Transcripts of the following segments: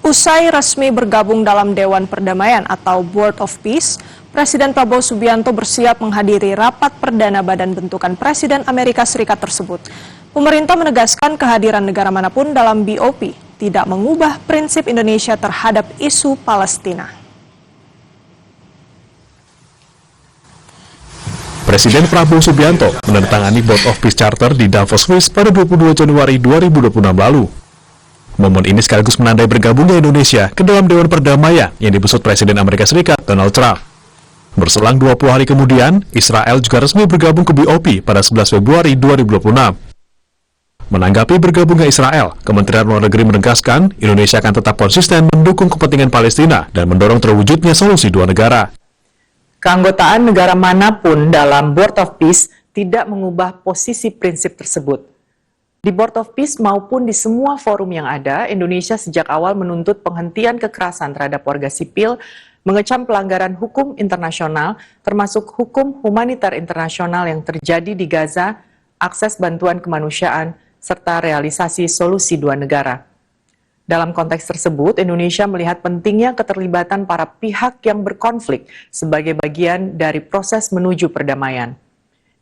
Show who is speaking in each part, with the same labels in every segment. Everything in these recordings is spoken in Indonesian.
Speaker 1: Usai resmi bergabung dalam Dewan Perdamaian atau Board of Peace, Presiden Prabowo Subianto bersiap menghadiri rapat perdana badan bentukan Presiden Amerika Serikat tersebut. Pemerintah menegaskan kehadiran negara manapun dalam BOP tidak mengubah prinsip Indonesia terhadap isu Palestina.
Speaker 2: Presiden Prabowo Subianto menandatangani Board of Peace Charter di Davos, Swiss pada 22 Januari 2026 lalu. Momen ini sekaligus menandai bergabungnya Indonesia ke dalam Dewan Perdamaian yang dibesut Presiden Amerika Serikat Donald Trump. Berselang 20 hari kemudian, Israel juga resmi bergabung ke BOP pada 11 Februari 2026. Menanggapi bergabungnya Israel, Kementerian Luar Negeri menegaskan Indonesia akan tetap konsisten mendukung kepentingan Palestina dan mendorong terwujudnya solusi dua negara.
Speaker 3: Keanggotaan negara manapun dalam Board of Peace tidak mengubah posisi prinsip tersebut. Di Board of Peace maupun di semua forum yang ada, Indonesia sejak awal menuntut penghentian kekerasan terhadap warga sipil, mengecam pelanggaran hukum internasional, termasuk hukum humaniter internasional yang terjadi di Gaza, akses bantuan kemanusiaan, serta realisasi solusi dua negara. Dalam konteks tersebut, Indonesia melihat pentingnya keterlibatan para pihak yang berkonflik sebagai bagian dari proses menuju perdamaian.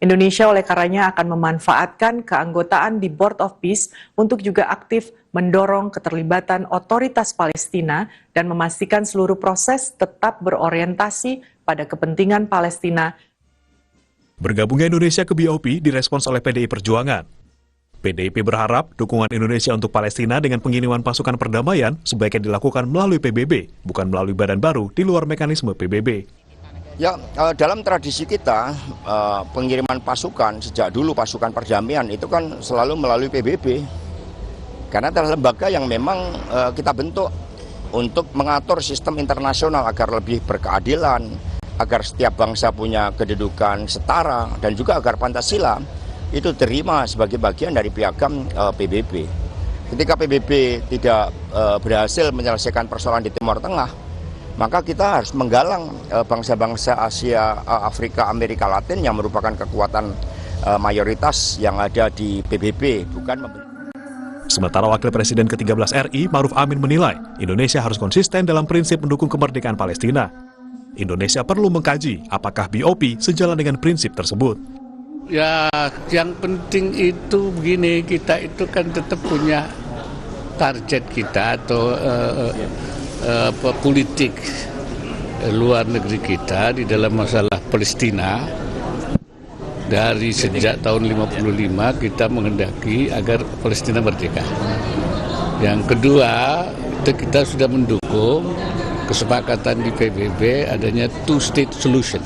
Speaker 3: Indonesia oleh karenanya akan memanfaatkan keanggotaan di Board of Peace untuk juga aktif mendorong keterlibatan otoritas Palestina dan memastikan seluruh proses tetap berorientasi pada kepentingan Palestina.
Speaker 2: Bergabungnya Indonesia ke BOP direspons oleh PDI Perjuangan. PDIP berharap dukungan Indonesia untuk Palestina dengan pengiriman pasukan perdamaian sebaiknya dilakukan melalui PBB, bukan melalui badan baru di luar mekanisme PBB.
Speaker 4: Ya, dalam tradisi kita, pengiriman pasukan, sejak dulu pasukan perdamaian itu kan selalu melalui PBB. Karena adalah lembaga yang memang kita bentuk untuk mengatur sistem internasional agar lebih berkeadilan, agar setiap bangsa punya kedudukan setara, dan juga agar Pancasila itu terima sebagai bagian dari piagam PBB. Ketika PBB tidak berhasil menyelesaikan persoalan di Timur Tengah, maka kita harus menggalang bangsa-bangsa Asia, Afrika, Amerika Latin yang merupakan kekuatan mayoritas yang ada di PBB, bukan
Speaker 2: Sementara Wakil Presiden ke-13 RI, Ma'ruf Amin menilai Indonesia harus konsisten dalam prinsip mendukung kemerdekaan Palestina. Indonesia perlu mengkaji apakah BOP sejalan dengan prinsip tersebut.
Speaker 5: Ya, yang penting itu begini, kita itu kan tetap punya target kita atau politik luar negeri kita di dalam masalah Palestina. Dari sejak tahun 55 kita menghendaki agar Palestina merdeka. Yang kedua, kita sudah mendukung kesepakatan di PBB adanya two-state solution.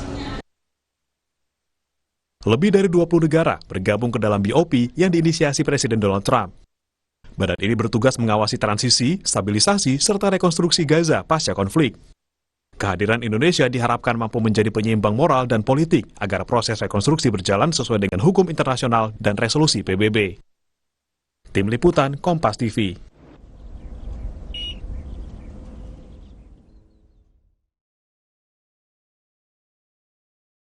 Speaker 2: Lebih dari 20 negara bergabung ke dalam BOP yang diinisiasi Presiden Donald Trump. Badan ini bertugas mengawasi transisi, stabilisasi, serta rekonstruksi Gaza pasca konflik. Kehadiran Indonesia diharapkan mampu menjadi penyeimbang moral dan politik agar proses rekonstruksi berjalan sesuai dengan hukum internasional dan resolusi PBB. Tim Liputan, Kompas TV.